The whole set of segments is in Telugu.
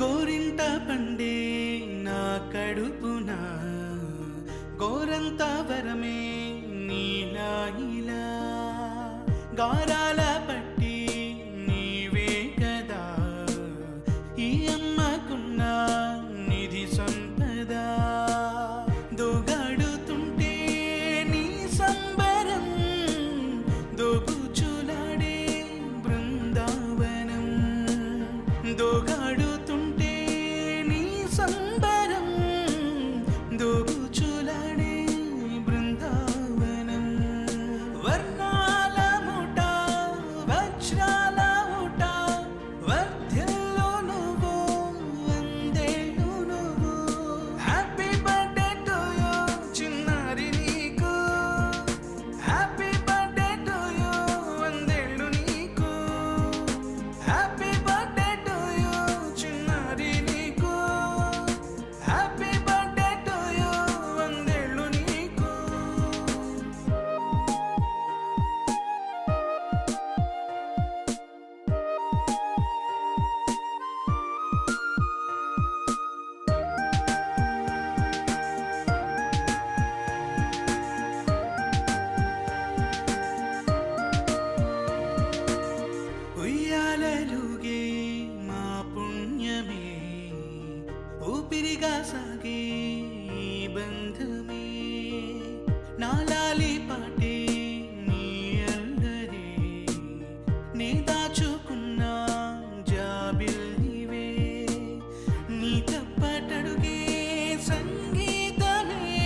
గోరింట పండే నా కడుపున గోరంత వరమే నీలా ఇలా గారాల పట్టి నీవే కదా ఈ అమ్మకున్న నిధి సంపద దోగాడుతుంటే నీ సంబరం దోబుచులాడే బృందావనం దోగాడుతుంటే నీ సంబరం దోబుచులాడే బృందావనం వర్ణాల ముఠ వజ్రాల ఊట వర్ధ్యలో నువ్వు వందేళ్ళు నువ్వు హ్యాపీ బర్త్డే టు యూ చిన్నారి నీకు హ్యాపీ బర్త్డే టు యూ వందేళ్ళు నీకు హ్యాపీ బర్త్డే టు యూ చిన్నారి నీకు హ్యాపీ బర్త్డే టు యూ వందేళ్ళు నీకు ఉయ్యాలలుగే మా పుణ్యమే ఊపిరిగా సాగే ఈ బంధమే నాలాలి పాటే నీ అల్లరే నీ దాచుకున్న జాబిల్లివే నీ తప్పటడుగే సంగీతమే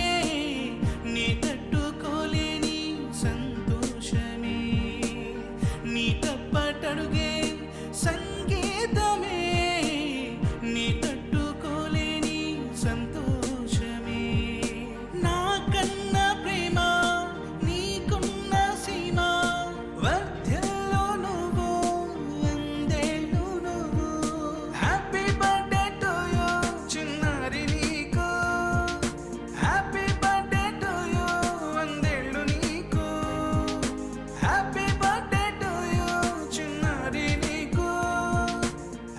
నీ తట్టుకోలేని సంతోషమే నీ తప్పటడుగే సంగీతమే నీ తట్టుకోలేని సంతోషమే నా కన్న ప్రేమ నీకున్న సీమ వర్ధ్యలో నువ్వు వందేళ్ళు నువ్వు హ్యాపీ బర్త్డే టు యూ చిన్నారి నీకు హ్యాపీ బర్త్డే టు యూ వందేళ్ళు నీకు హ్యాపీ బర్త్డే టు యూ చిన్నారి నీకు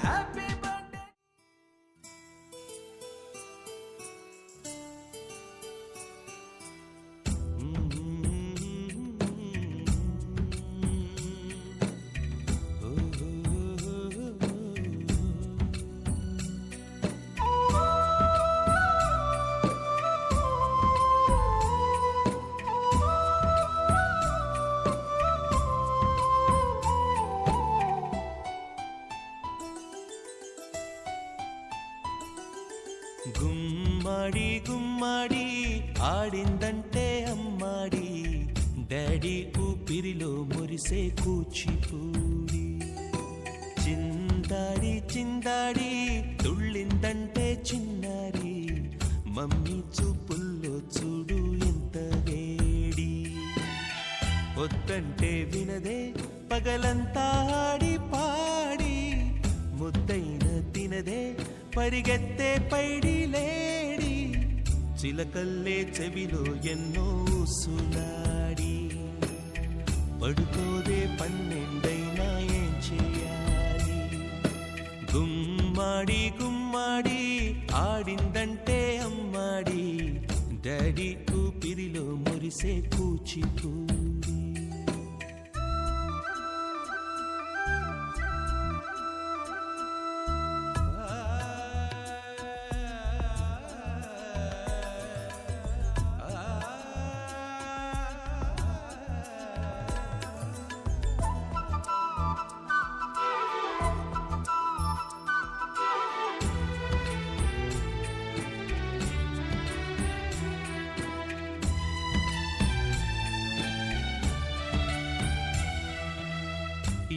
హ్యాపీ బర్త్డే గుమ్మడి గుమ్మడి ఆడిందంటే అమ్మాడి డాడీ ఊపిరిలో మురిసే కూచిపూడి చిందాడి చిందాడి తుళ్ళిందంటే చిన్నారి మమ్మీ చూపుల్లో చూడు ఎంత వేడి వద్దంటే వినదే పగలంతా ఆడి పాడి ముద్దైన తినదే పరిగెత్తే పైడి లేడి చిలకల్లే చెవిలో ఎన్నో సులాడి పడుకోదే పన్నెండైనా ఏం చేయాలి గుమ్మాడి గుమ్మాడి ఆడిందంటే అమ్మాడి డాడీ ఊపిరిలో మురిసే కూచిపూడి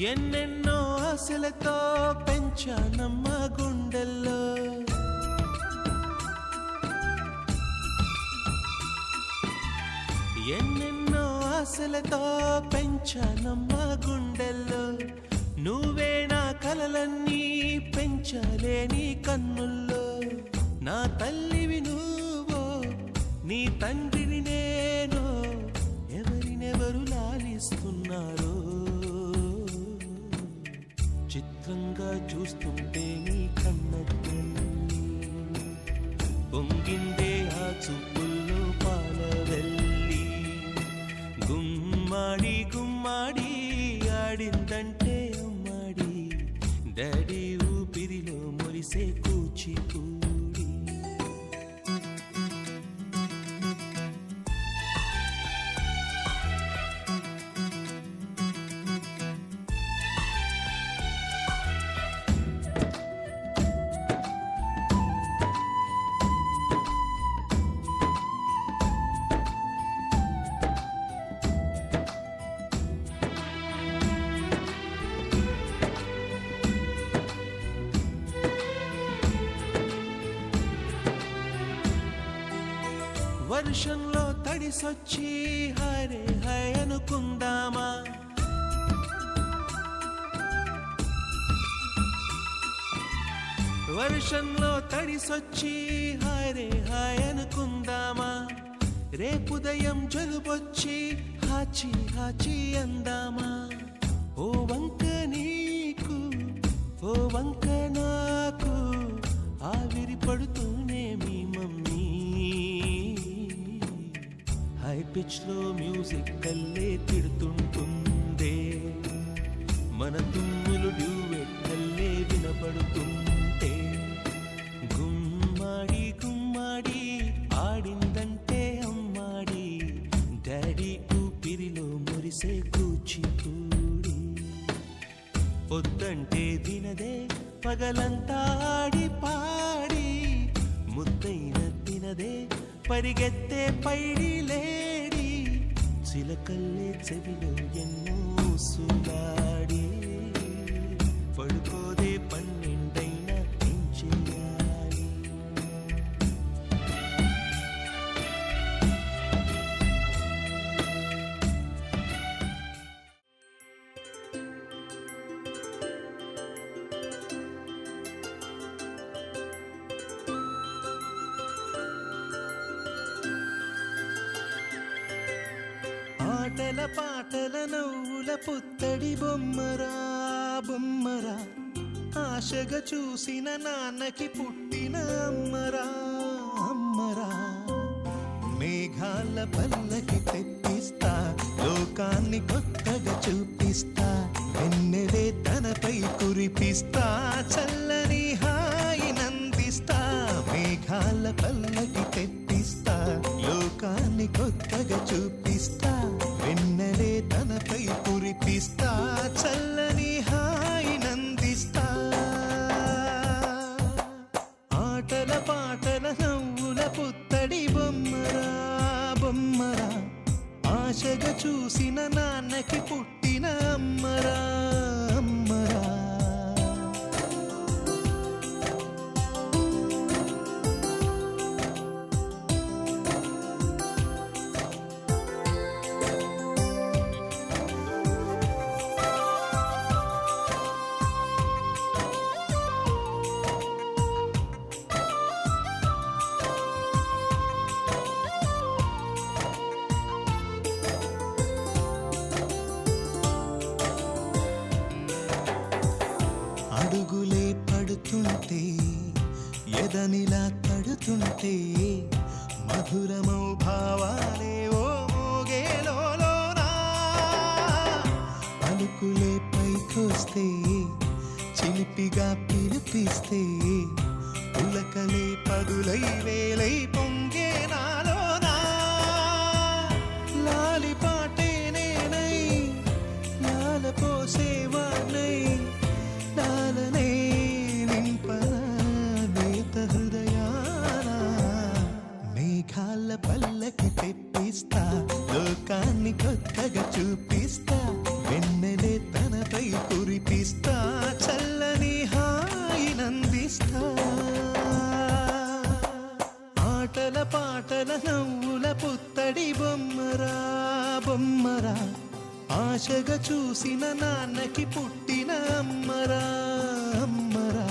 ఎన్నెన్నో ఆశలతో పెంచానమ్మ గుండెల్లో ఎన్నెన్నో ఆశలతో పెంచానమ్మ గుండెల్లో నువ్వే నా కలలన్నీ పెంచాలే నీ కన్నుల్లో నా తల్లివి నువ్వో నీ తండ్రిని నేను ఎవరినెవరు లాలిస్తున్నారో చిత్రంగా చూస్తుంటే నీ కన్నట్టు పొంగిందే ఆ చూపుల్లో పాలవెల్లి గుమ్మాడి గుమ్మాడి ఆడిందంటే అమ్మాడి డాడీ ఊపిరిలో మురిసే కూచిపూడి వర్షంలో తడిసొచ్చి హరే హై అనుకుందామా వర్షంలో తడిసొచ్చి హరే హై అనుకుందామా రేపుదయం జలుబొచ్చి హాచి హాచి అందామా ఓ వంక నీకు ఓ వంక నాకు ఆవిరి పడుతూనే మీ మమ్మీ హై పిచ్ లో మ్యూజిక్ కల్లే తిడుతుంటుందే మన తుమ్ములు డ్యూయెట్ కల్లే వినపడుతుంటే గుమ్మాడి గుమ్మాడి ఆడిందంటే అమ్మాడి డాడీ ఊపిరిలో మురిసే కూచిపూడి పొద్దంటే దినదే పగలంతా ఆడి పాడి ముద్దైన తినదే పరిగెత్తే పైడి లేడి చిలకల్లే చెవిలో ఎన్నో సులాడి పడుకోదే పన్నెండైనా ఏం చేయాలి ఆటల పాటల నవ్వుల పుత్తడి బొమ్మరా బొమ్మరా ఆశగా చూసిన నాన్నకి పుట్టిన అమ్మరా అమ్మరా మేఘాల పల్లకి తెప్పిస్తా లోకాన్ని కొత్తగా చూపిస్తా వెన్నెలే తనపై కురిపిస్తా చల్లని హాయి నందిస్తా మేఘాల పల్లకి తెప్పిస్తా లోకాన్ని కొత్తగా చూపిస్తా వెన్నెలే తనపై కురిపిస్తా చల్లని హాయి నందిస్తా ఆటల పాటల నవ్వుల పుత్తడి బొమ్మరా బొమ్మరా ఆశగా చూసిన నాన్నకి పుట్టిన అమ్మరా అమ్మరా అడుగులే పడుతుంటే ఎదనిలా తడుతుంటే మధురమౌ భావాలే ఓ మోగేలోనా పలుకులే పైకొస్తే చిలిపిగా పిలిపిస్తే పులకలే పదులై వేలై పొంగే నాలోనా లాలి పాటే నేనై లాల పోసేవాణ్ణై లాలనే నింపనా నేత హృదయాన మేఘాల పల్లకి తెప్పిస్తా లోకాన్ని కొత్తగా చూపిస్తా వెన్నెలే తనపై కురిపిస్తా చల్లని హాయి నందిస్తా ఆటల పాటల నవ్వుల పుత్తడి బొమ్మరా బొమ్మరా ఆశగా చూసిన నాన్నకి పుట్టిన అమ్మరా అమ్మరా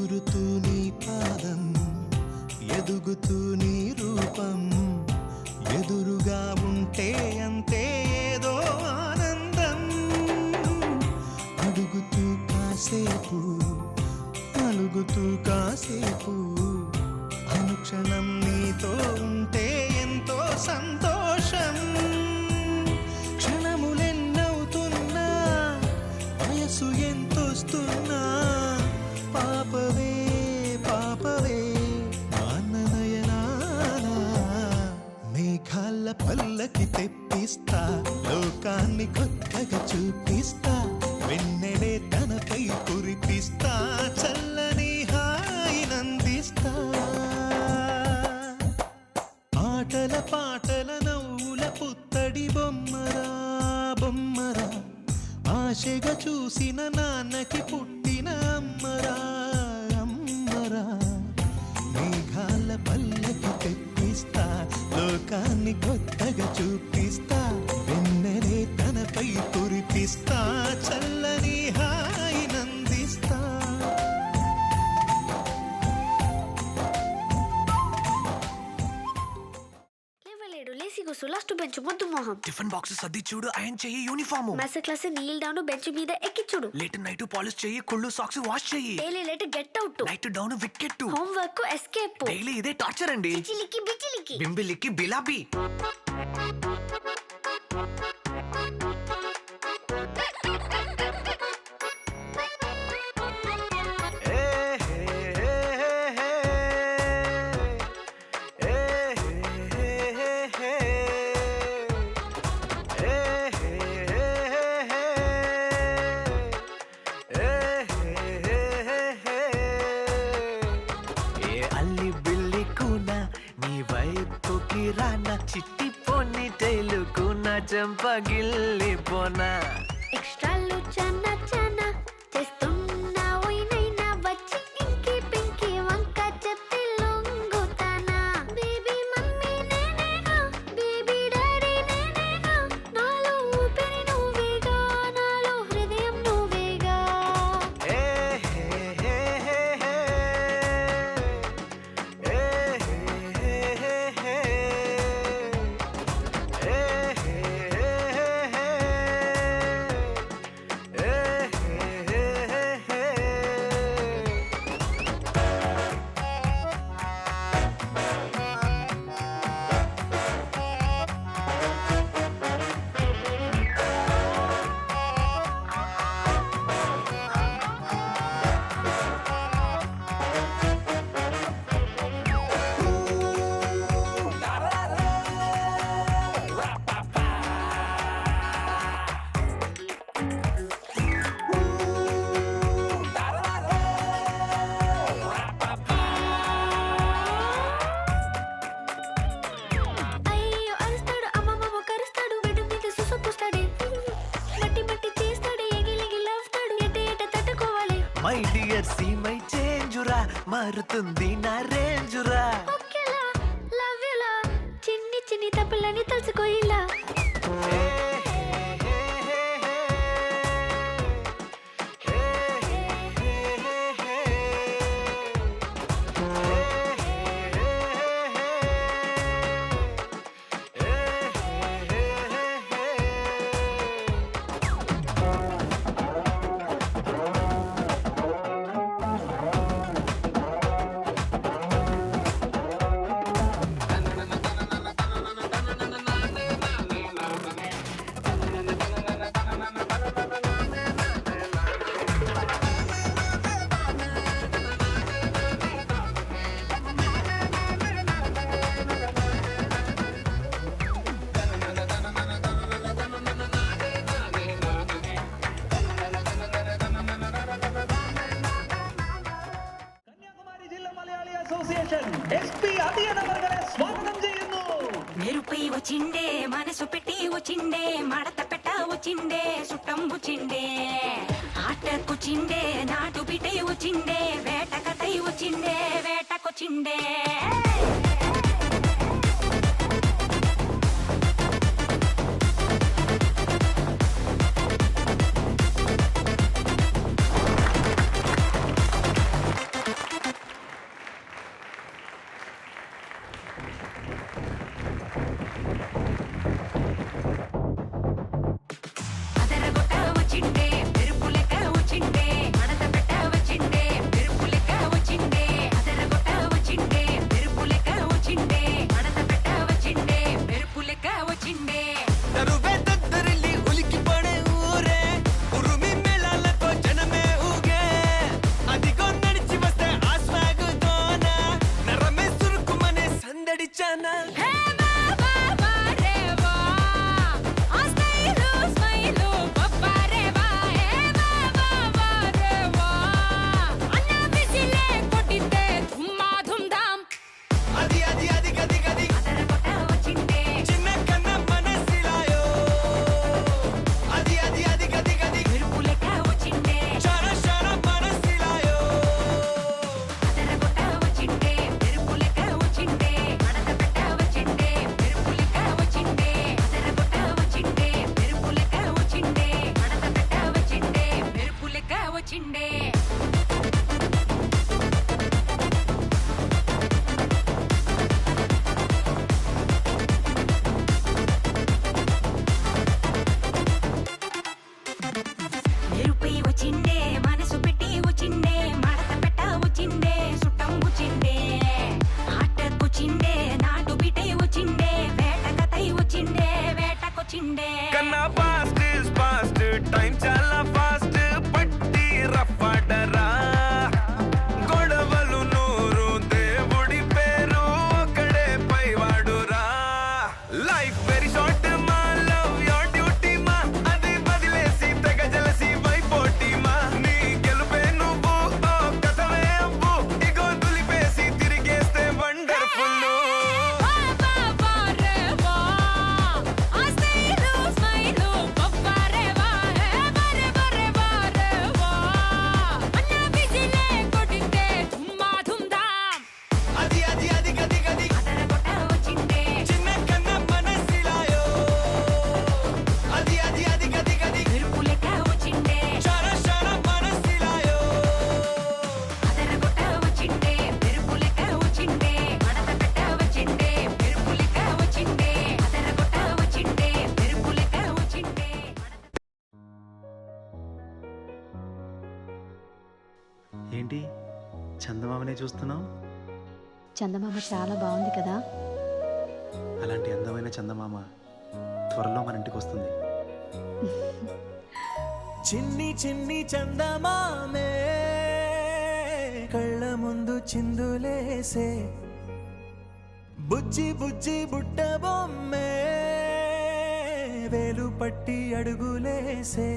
ముదురుతూ నీ పాదం ఎదుగుతూ నీ రూపం ఎదురుగా ఉంటే అంతే ఏదో ఆనందం అడుగుతూ కాసేపు అలుగుతూ కాసేపు అనుక్షణం నీతో ఉంటే ఎంతో సంతోషం క్షణములెన్నవుతున్నా వయసు ఎంతొస్తున్నా పాపవే పాపవే మాననయనానా మేఘాల పల్లకి తెప్పిస్తా లోకాన్ని కొత్తగా చూపిస్తా వెన్నెలే తనపై కురిపిస్తా చల్లని హాయినందిస్తా ఆటల పాటల నవ్వుల పుత్తడి బొమ్మరా బొమ్మరా ఆశగా చూసిన నాన్నకి పుట్టిన అమ్మరా అమ్మరా మేఘాల పల్లకి తెప్పిస్తా లోకాన్ని కొత్తగా చూపిస్తా వెన్నెలే తనపై కురిపిస్తా చల్లని హాయినందిస్తా లేవలేడు లేసి కూసు లాస్ట్ బెంచ్ మొద్దు మొహం టిఫిన్ బాక్స్ సర్ది చూడు ఆయన చెయ్యి uniform master class Neel down bench మీద ఎక్కిచ్చుడు లేట్ నైట్ పాలిష్ చెయ్యి కుళ్ళు సాక్స్ వాష్ చెయ్యి daily late get out night down wicket homework escape daily ఇదే టార్చర్ అండి బిచిలికి బిచిలికి బింబిలికి బిలాబీ చిట్టి పొన్ని టైలుకున్న చంపగిల్లి పోనా ఎక్స్ట్రాలు చన్న చన్న చేస్తున్నా ఓయినైనా వచ్చి ఇంకి పింకి వంక చెప్పి లొంగుతానా బేబీ మమ్మీ నేనేగా బేబీ డాడీ నేనేగా నాలో ఊపిరి నువ్వేగా నాలో హృదయం నువ్వేగా అయ్యో అరుస్తాడు అమ్మమ్మ కరుస్తాడు బెడ్ మీద సుసు పూస్తాడే మట్టి మట్టి చేస్తాడు ఎగిలిగి లవ్తాడు ఎట ఎట తట్టుకోవాలి మై డియర్ సీ మై చేంజురా మారుతుంది నా రేంజురా ఓకేలా లవ్ యులా చిన్ని చిన్ని తప్పులని తలుచుకో ఇలా കന്യാകുമാരി ജില്ലാ മലയാളി അസോസിയേഷൻ എസ്.പി. അതിയനവർകളെ സ്വാഗതം ചെയ്യുന്നു. మెరుపై వచ్చిండే మనసు పెట్టి వచ్చిండే మడత పెట్ట వచ్చిండే చుట్టం వచ్చిండే ఆటకొచ్చిండే నాటు బిడ్డే వచ్చిండే వేటకతై వచ్చిండే వేటకొచ్చిండే చందమామనే చూస్తున్నావు? చందమామ చాలా బాగుంది కదా. అలాంటి అందమైన చందమామ త్వరలో మన ఇంటికి వస్తుంది. చిన్ని చిన్ని చందమామే కళ్ళ ముందు చిందులేసే, బుజ్జి బుజ్జి బుట్ట బొమ్మే వేలు పట్టి అడుగులేసే,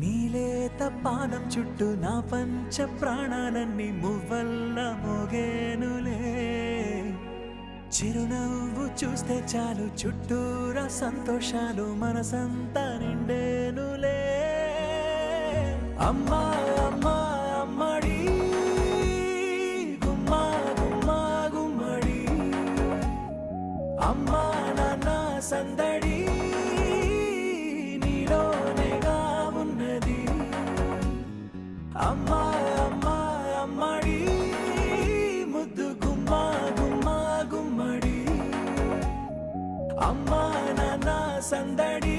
నీలేత పానం చుట్టూ నా పంచ ప్రాణాలన్నీ మువ్వల్ల మోగేనులే, చిరునవ్వు చూస్తే చాలు చుట్టూరా సంతోషాలు మనసంతా నిండేనులే. అమ్మా అమ్మా అమ్మడి గుమ్మా గుమ్మా గుమ్మడి, అమ్మా నాన్న సందడి నీలోనేగా ఉన్నది. అమ్మా అమ్మా అమ్మడి ముద్దు గుమ్మా గుమ్మా గుమ్మడి, అమ్మా నాన్న సందడి